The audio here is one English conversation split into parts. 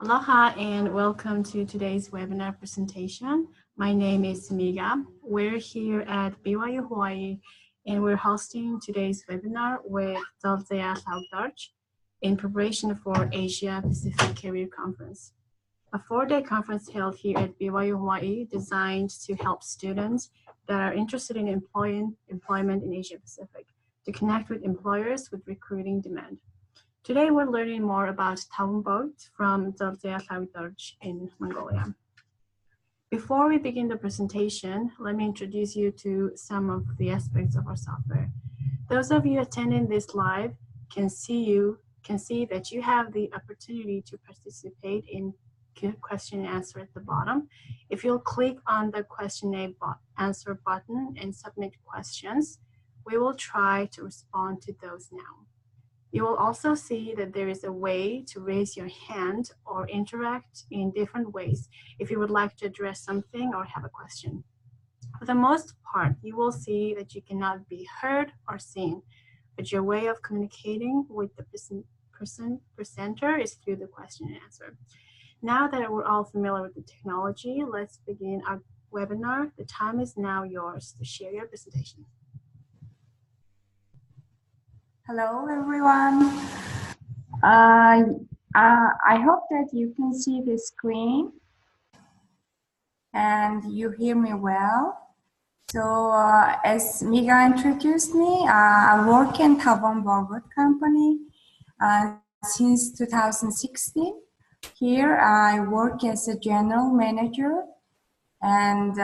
Aloha and welcome to today's webinar presentation. My name is Miga. We're here at BYU-Hawaii and we're hosting today's webinar with Daltea Laugdarch in preparation for Asia Pacific Career Conference, a 4-day conference held here at BYU-Hawaii designed to help students that are interested in employment in Asia Pacific to connect with employers with recruiting demand. Today, we're learning more about Tavan Bogd from Daltea Laugdarch in Mongolia. Before we begin the presentation, let me introduce you to some of the aspects of our software. Those of you attending this live can see that you have the opportunity to participate in question and answer at the bottom. If you'll click on the question and answer button and submit questions, we will try to respond to those now. You will also see that there is a way to raise your hand or interact in different ways if you would like to address something or have a question. For the most part, you will see that you cannot be heard or seen, but your way of communicating with the presenter is through the question and answer. Now that we're all familiar with the technology, let's begin our webinar. The time is now yours to share your presentation. Hello, everyone. I hope that you can see the screen and you hear me well. So as Miga introduced me, I work in Tavan Bogd company since 2016. Here I work as a general manager and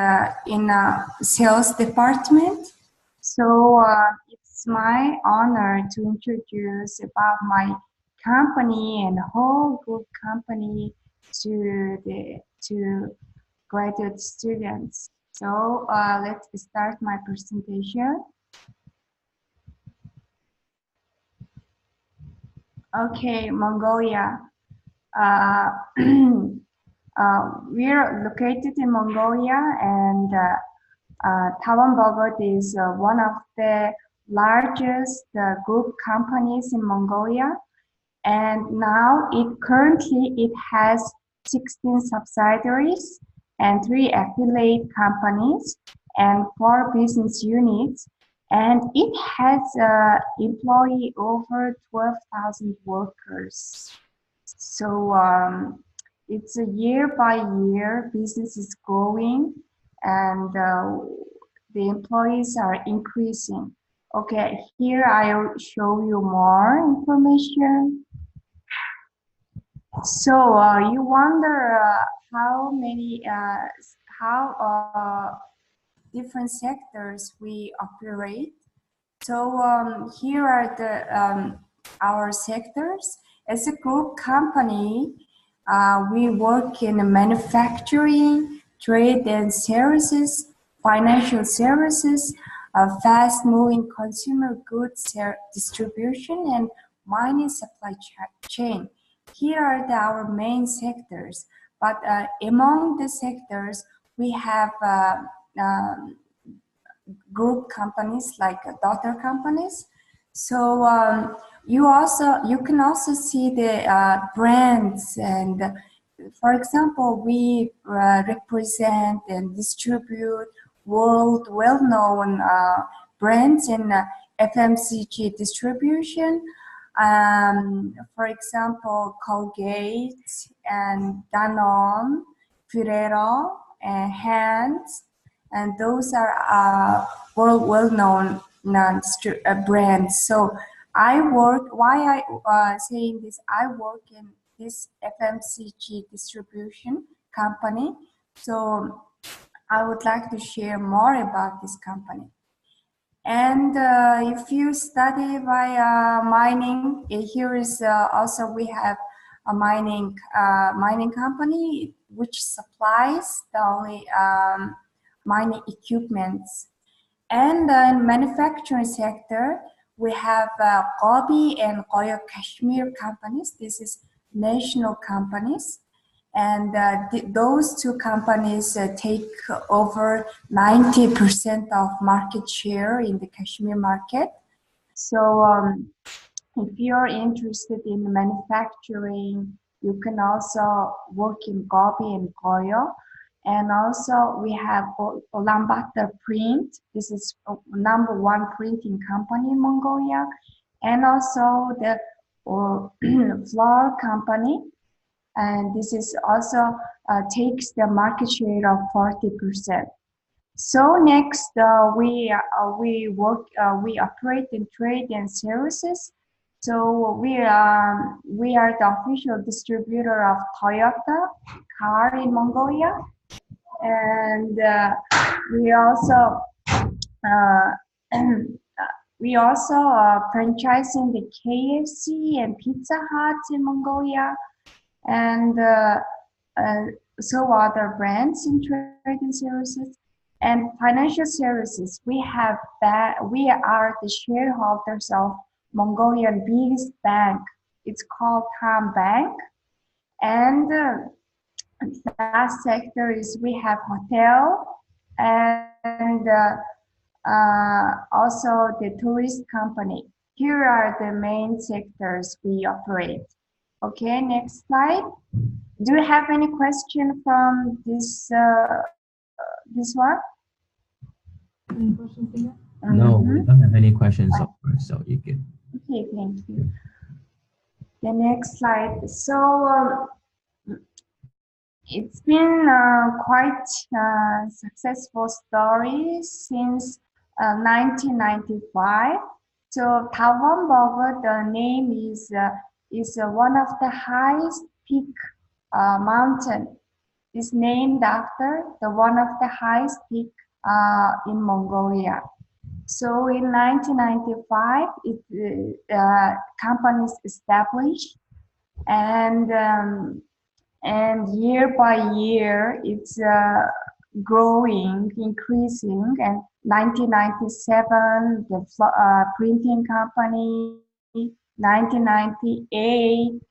in a sales department. So it's my honor to introduce about my company and whole group company to graduate students. So let's start my presentation. Okay, Mongolia. We're located in Mongolia, and Tavan Bogd is one of the largest group companies in Mongolia, and now currently it has 16 subsidiaries and 3 affiliate companies and 4 business units, and it has employee over 12,000 workers. So it's a year by year business is growing and the employees are increasing. Okay, here I'll show you more information. So you wonder how many different sectors we operate. So here are the our sectors. As a group company, we work in manufacturing, trade and services, financial services, fast-moving consumer goods distribution, and mining supply chain. Here are our main sectors, but among the sectors, we have group companies like daughter companies. So you can also see the brands, and for example, we represent and distribute world well-known brands in FMCG distribution. For example, Colgate and Danone, Ferrero, and Hands, and those are world well-known brands. So I work. Why I saying this? I work in this FMCG distribution company. So I would like to share more about this company. And if you study by mining, here is also we have a mining company which supplies the only mining equipments. And in manufacturing sector, we have Gobi and Oyo Kashmir companies. This is national companies. And those 2 companies take over 90% of market share in the Kashmir market. So if you're interested in manufacturing You can also work in Gobi and Goyo. And also we have Ulaanbaatar Print. This is #1 printing company in Mongolia. And also the flour company. And this is also takes the market share of 40%. So next, we operate in trade and services. So we are the official distributor of Toyota car in Mongolia, and we also uh, franchising the KFC and Pizza Hut in Mongolia, and so other brands in trade and services. And financial services, we are the shareholders of Mongolian biggest bank. It's called Tavan Bank. And last sector is we have hotel and also the tourist company. Here are the main sectors we operate. Okay, next slide. Do you have any question from this one? No, we don't have any questions so far, so you can. Okay, thank you. The next slide. So it's been quite successful story since 1995. So Tavan Bogd, the name is one of the highest peak mountain. Is named after the one of the highest peak in Mongolia. So in 1995, companies established, and year by year it's growing, increasing. And 1997, the printing company, 1998,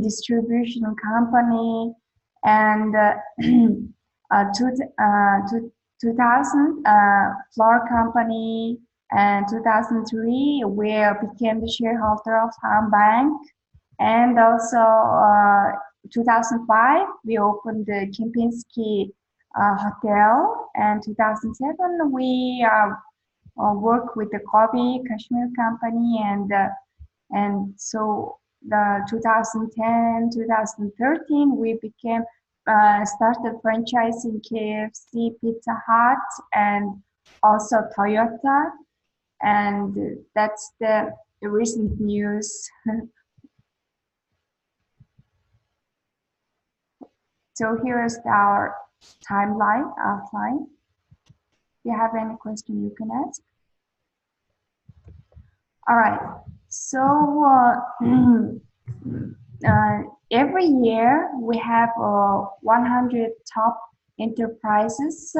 distribution company, and 2000 flour company, and 2003 we became the shareholder of Tavan Bank, and also 2005 we opened the Kempinski hotel, and 2007 we work with the Gobi Kashmir company, and so the 2010 2013 we became started franchising KFC, Pizza Hut, and also Toyota, and that's the recent news. So here is our timeline outline. If you have any question, you can ask. All right. So every year we have 100 top enterprises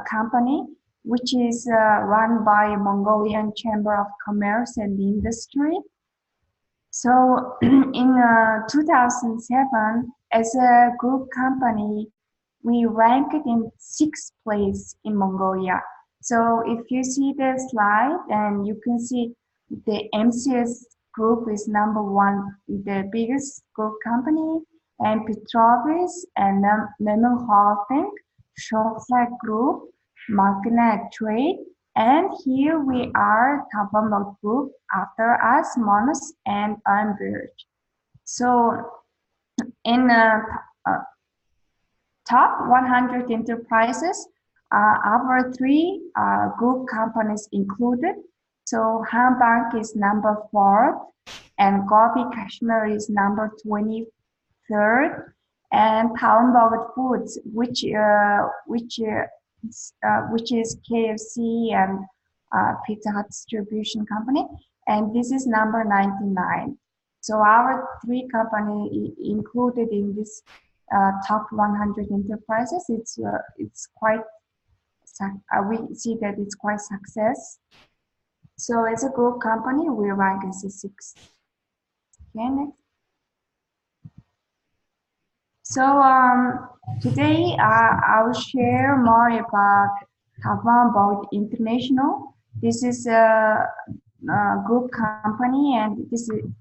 company, which is run by Mongolian Chamber of Commerce and Industry. So in 2007, as a group company, we ranked in 6th place in Mongolia. So if you see the slide, and you can see the MCS group is #1, the biggest group company, and Petrovis and Lemon Holding, Shortlag Group, Magnet Trade, and here we are, Tavan Bogd Group, after us, Monos and Unbird. So in top 100 enterprises, our 3 group companies included. So Tavan Bank is #4, and Gobi Kashmir is #23rd, and Tavan Bogd Foods, which is KFC and Pizza Hut distribution company, and this is #99. So our 3 companies included in this top 100 enterprises. It's quite. We see that it's quite success. So as a group company, we rank as a 6th. Okay, next. So today I'll share more about Tavan Bogd International. This is group company, and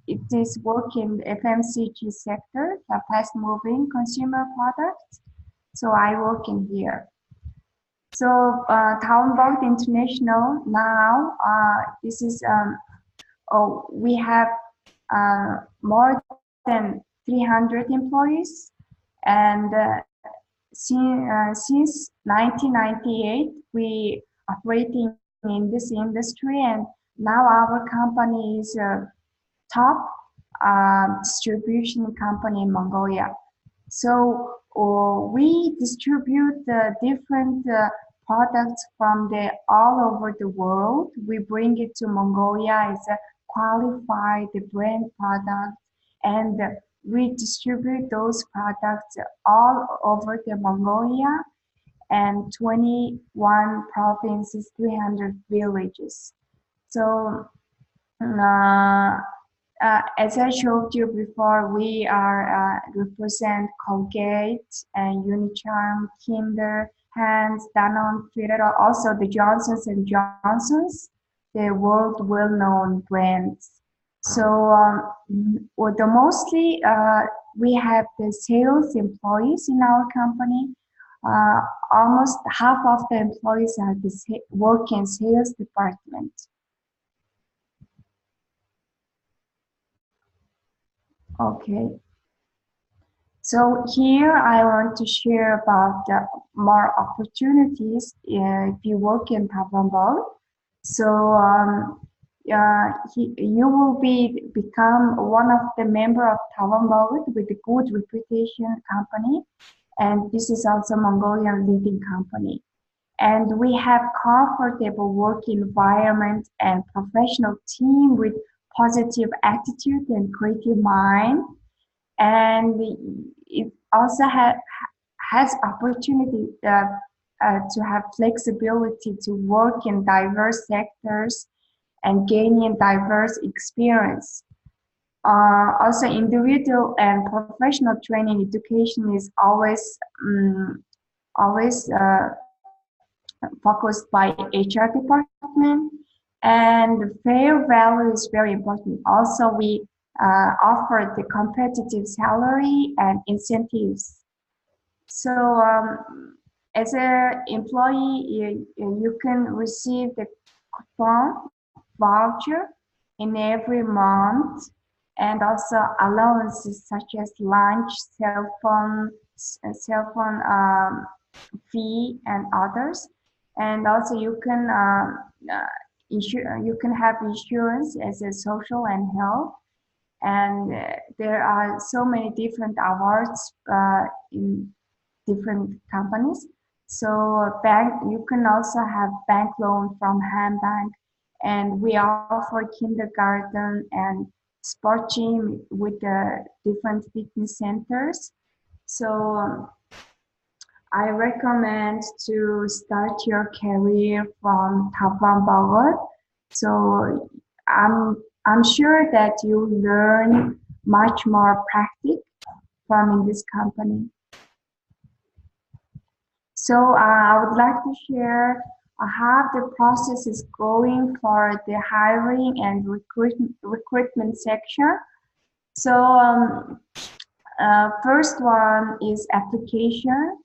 it is work in the FMCG sector, the fast-moving consumer products. So I work in here. So Tavan Bogd International now, this is we have more than 300 employees, and since 1998 we operating in this industry, and now our company is a top distribution company in Mongolia. So we distribute different products from all over the world. We bring it to Mongolia as a qualified brand product, and we distribute those products all over the Mongolia and 21 provinces, 300 villages. So as I showed you before, we are represent Colgate and Unicharm, Kinder, Hans, Danone, Ferrero, also the Johnsons and Johnsons, the world well-known brands. So the mostly we have the sales employees in our company. Almost half of the employees are work in sales department. Okay. So here I want to share about more opportunities if you work in Tavan Bogd. So you will become one of the member of Tavan Bogd with a good reputation company, and this is also Mongolian leading company. And we have comfortable work environment and professional team with positive attitude and creative mind. And it also has opportunity to have flexibility to work in diverse sectors and gaining diverse experience. Also, individual and professional training education is always focused by HR department, and fair value is very important. Also, we offer the competitive salary and incentives. So as an employee, you can receive the coupon voucher in every month, and also allowances such as lunch, cell phone fee, and others. And also you can have insurance as a social and health. And there are so many different awards in different companies. So you can also have bank loan from Ham Bank, and we offer kindergarten and sport gym with the different fitness centers. So I recommend to start your career from Tavan Bogd. So I'm sure that you learn much more practice from this company. So I would like to share how the process is going for the hiring and recruitment section. So first one is application,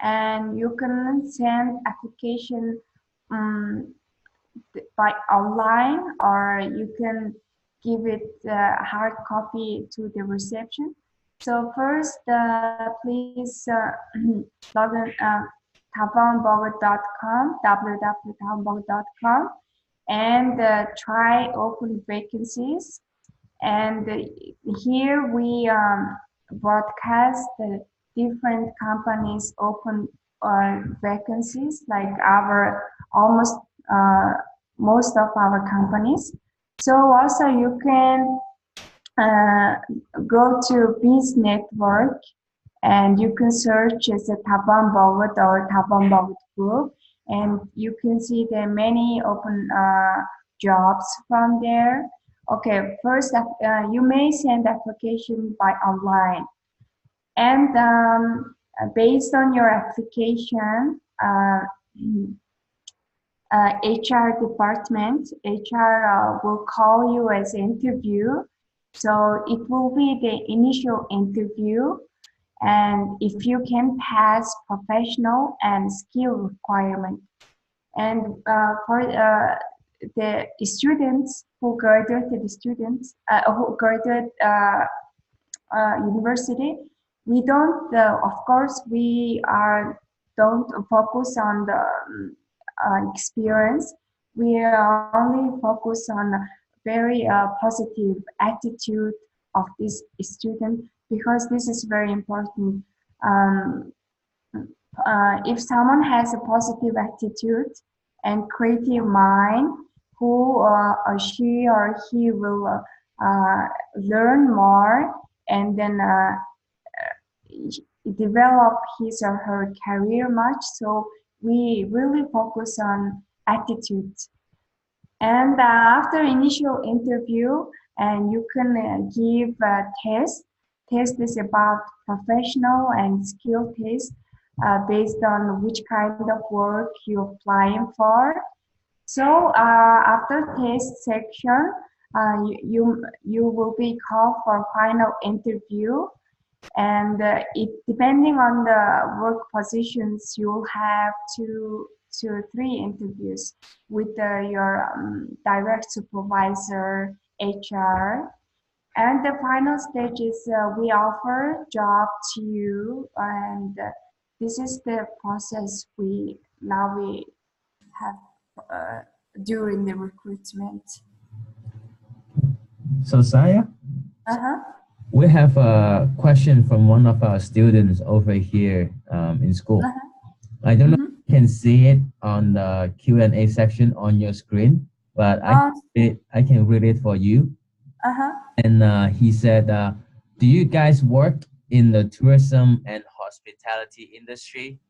and you can send application by online, or you can give it hard copy to the reception. So first, please log in tavanbogd.com, www.tavanbogd.com, and try open vacancies. And here we broadcast the different companies open vacancies, like most of our companies. So also you can go to Biz Network, and you can search as a Tavan Bogd or Tavan Bogd Group, and you can see the many open jobs from there. Okay, first you may send application by online, and based on your application, HR department. HR will call you as interview. So it will be the initial interview. And if you can pass professional and skill requirement. And for the students who graduated university, we don't, of course, we don't focus on the experience. We only focus on very positive attitude of this student because this is very important. Um, if someone has a positive attitude and creative mind, who or she or he will learn more and then develop his or her career much. So we really focus on attitude. And after initial interview, and you can give a test. Test is about professional and skill test based on which kind of work you're applying for. So after test section, you will be called for final interview, and it depending on the work positions, you will have two or three interviews with your direct supervisor, HR, and the final stage is we offer job to you, and this is the process we have during the recruitment. So Saya, we have a question from one of our students over here in school. I don't know if you can see it on the Q&A section on your screen, but I can read it for you. And he said, do you guys work in the tourism and hospitality industry?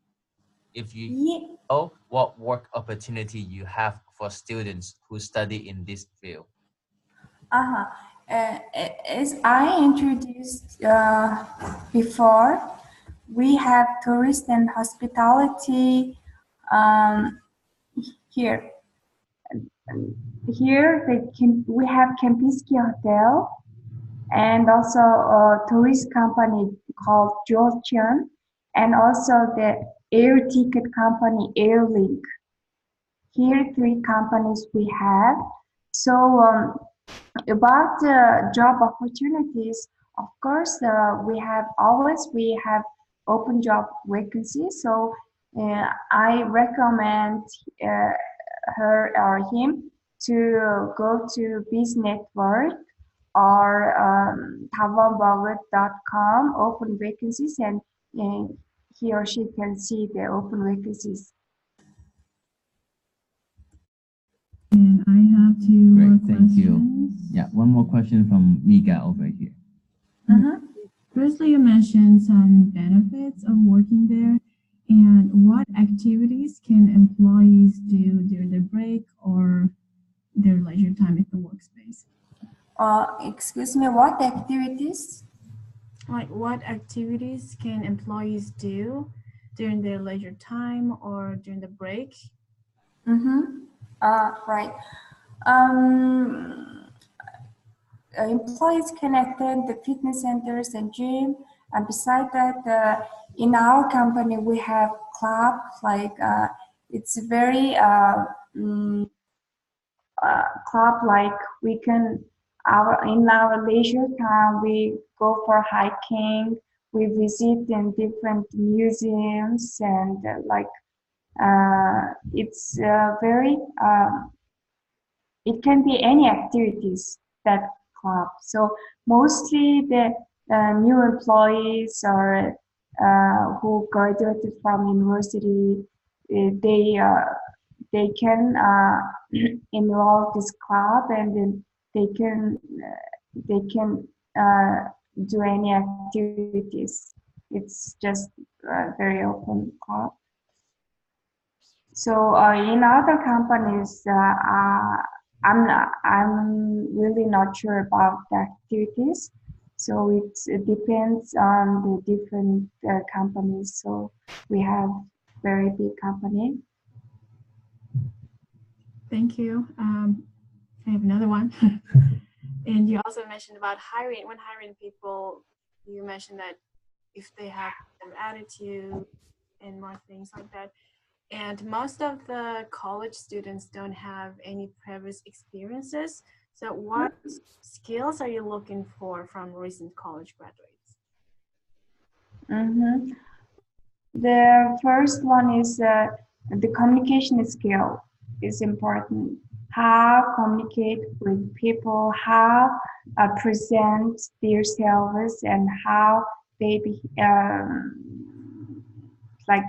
If you know, what work opportunity you have for students who study in this field? As I introduced before, we have tourist and hospitality here. Here we have Kempinski Hotel and also a tourist company called Georgian, and also the air ticket company Airlink. Here, three companies we have. So about job opportunities, of course, we have open job vacancies. So I recommend her or him to go to Biz Network or tavanbogd.com open vacancies, and he or she can see the open vacancies. And I have two more Thank questions. you. Yeah, one more question from Miga over here. Firstly, you mentioned some benefits of working there, and what activities can employees do during their break or their leisure time at the workspace? Excuse me, what activities? Like, what activities can employees do during their leisure time or during the break? Right. Employees can attend the fitness centers and gym, and beside that, in our company we have club. Like it's very club. Like we can in our leisure time we go for hiking. We visit in different museums, and it's very. It can be any activities that club. So mostly the new employees or who graduated from university, they can enroll this club, and then they can do any activities. It's just a very open club. So in other companies, I'm really not sure about the activities. So it depends on the different companies. So we have very big company. Thank you. I have another one. And you also mentioned about hiring. When hiring people, you mentioned that if they have some attitude and more things like that. And most of the college students don't have any previous experiences. So what skills are you looking for from recent college graduates? Mm-hmm. The first one is the communication skill is important. How communicate with people, how present themselves, and how they like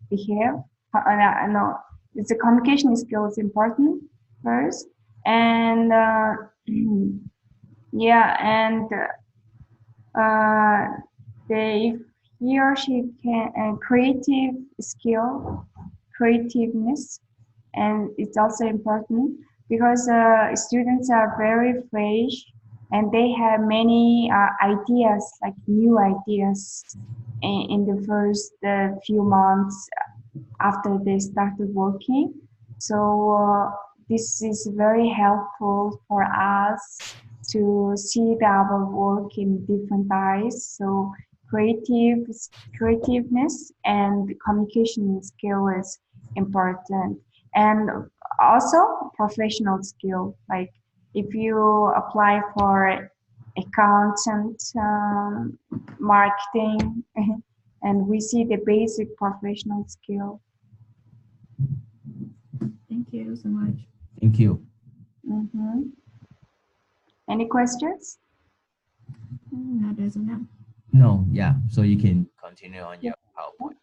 behave. No, it's the communication skill is important first, and yeah, and they he or she can creative skill, creativeness, and it's also important because students are very fresh and they have many ideas, like new ideas, in the first few months after they started working. So this is very helpful for us to see our work in different eyes. So creativeness and communication skill is important. And also professional skill, like if you apply for accountant, marketing, and we see the basic professional skill. Thank you so much. Thank you. Mm-hmm. Any questions? Not as of now. No, yeah. So you can continue on your PowerPoint.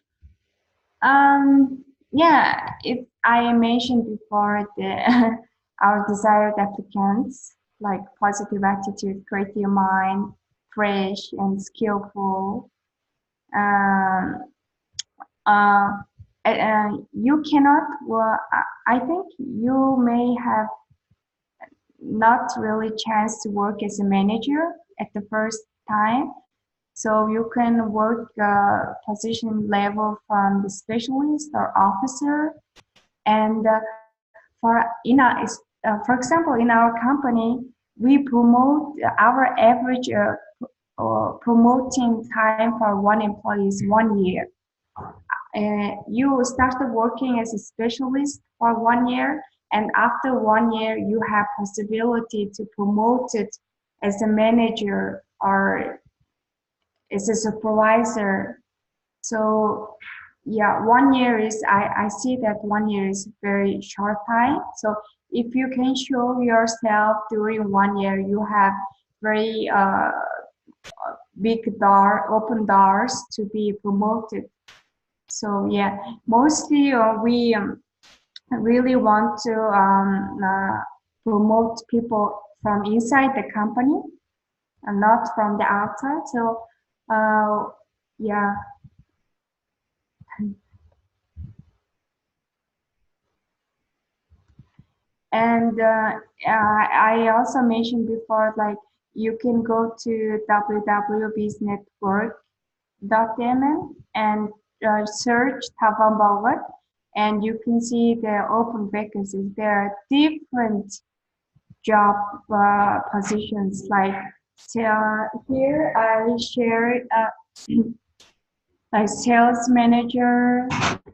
Yeah, if I mentioned before the our desired applicants, like positive attitude, creative mind, fresh and skillful. Um, uh, you cannot. Well, I think you may have not really chance to work as a manager at the first time. So you can work position level from the specialist or officer. And for example, in our company, we promote our average promoting time for one employee is 1 year. You started working as a specialist for 1 year, and after 1 year, you have possibility to promote it as a manager or as a supervisor. So yeah, 1 year is, I see that 1 year is very short time. So if you can show yourself during 1 year, you have very big open doors to be promoted. So yeah, mostly we really want to promote people from inside the company and not from the outside. So yeah. And I also mentioned before, like you can go to www.businessnetwork.mn and search Tavan Bogd, and you can see the open vacancies. There are different job positions. Like here I shared a sales manager,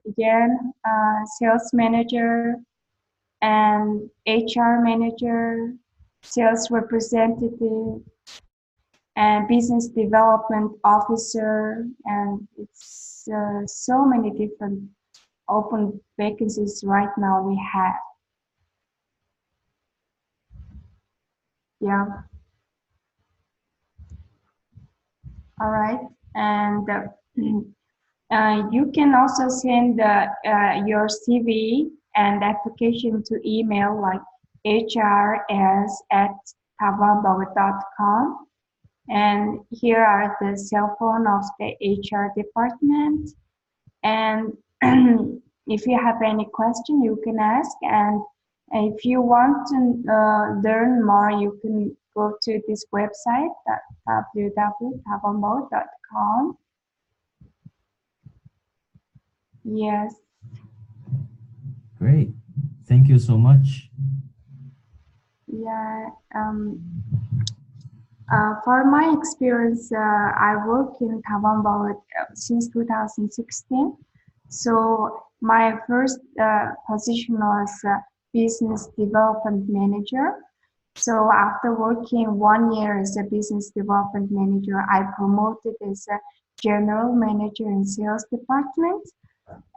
again, sales manager, and HR manager, sales representative, and business development officer, and it's so many different open vacancies right now we have. Yeah. All right. And you can also send your CV and application to email like hrs@tavanbogd.com. And here are the cell phone of the HR department. And if you have any question, you can ask. And if you want to learn more, you can go to this website, www.tavanbogd.com. Yes. Great. Thank you so much. Yeah. For my experience, I work in Tavan Bogd since 2016. So my first position was business development manager. So after working 1 year as a business development manager, I promoted as a general manager in sales department.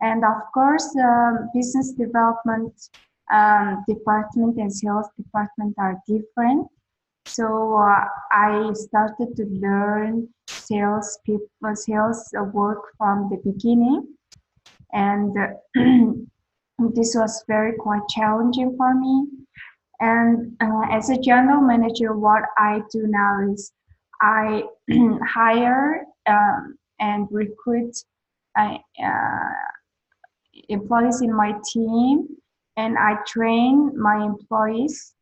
And of course, business development department and sales department are different. So I started to learn sales work from the beginning, and this was very quite challenging for me. And as a general manager, what I do now is I hire and recruit employees in my team, and I train my employees,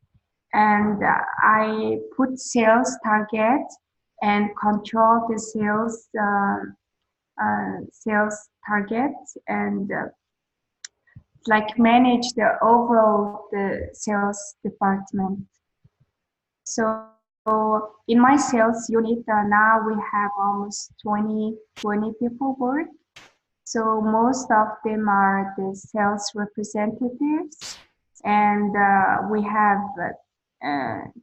and I put sales target and control the sales targets, and like manage the overall the sales department. So in my sales unit now we have almost 20 people work. So most of them are the sales representatives, and we have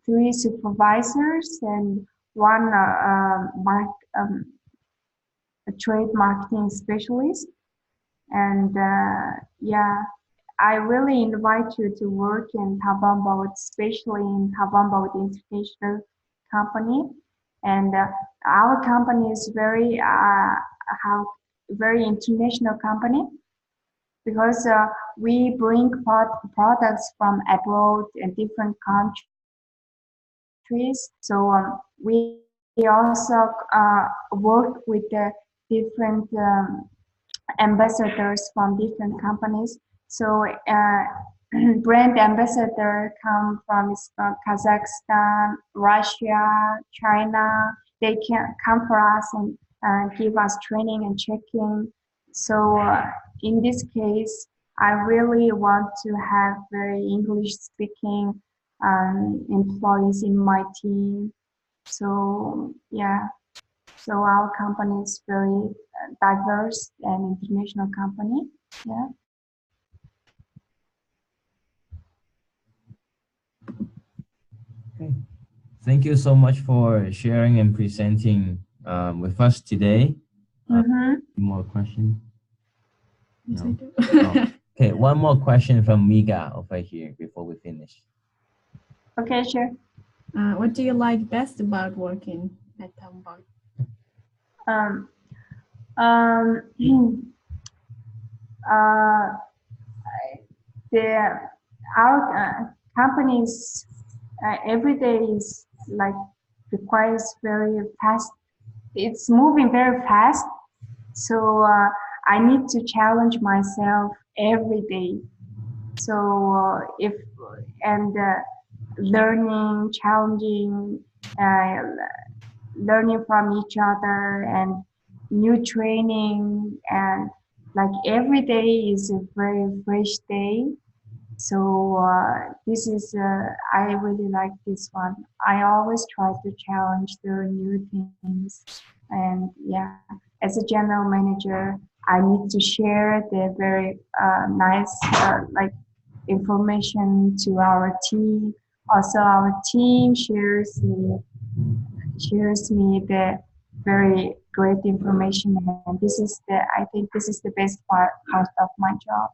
3 supervisors and one a trade marketing specialist. And yeah, I really invite you to work in Tavan Bogd, especially in Tavan Bogd International Company. And our company is very international company, because we bring products from abroad and different countries. So we also work with the different ambassadors from different companies. So brand ambassador come from Kazakhstan, Russia, China. They can come for us and give us training and checking. So in this case, I really want to have very English speaking employees in my team. So yeah, so our company is very diverse and international company. Yeah. Okay. Thank you so much for sharing and presenting with us today. More questions? No. Oh. Okay, one more question from Miga over here before we finish. Okay, sure. What do you like best about working at Tavan Bogd? Our companies every day is like requires very fast. It's moving very fast, so I need to challenge myself every day. So if and learning, challenging, learning from each other, and new training, and like every day is a very fresh day. So this is I really like this one. I always try to challenge the new things, and yeah, as a general manager, I need to share the very nice like information to our team. Also, our team shares me the very great information, and this is I think this is the best part of my job.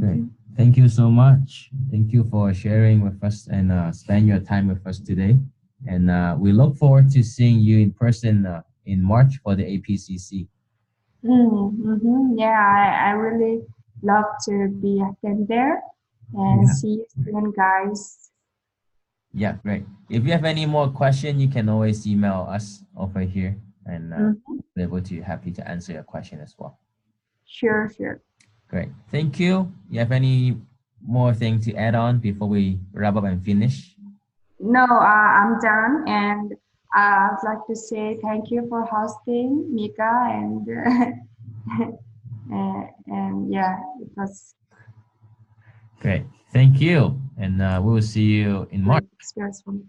Great. Thank you so much. Thank you for sharing with us and spend your time with us today. And we look forward to seeing you in person in March for the APCC. Yeah, I really love to be attend there and see you soon, guys. Yeah, great. If you have any more questions, you can always email us over here, and we're able to happy to answer your question as well. Sure. Great. Thank you. You have any more thing to add on before we wrap up and finish? No, I'm done, and I'd like to say thank you for hosting, Mika, and And yeah, it was Great. Thank you. And we will see you in March. great experience for me.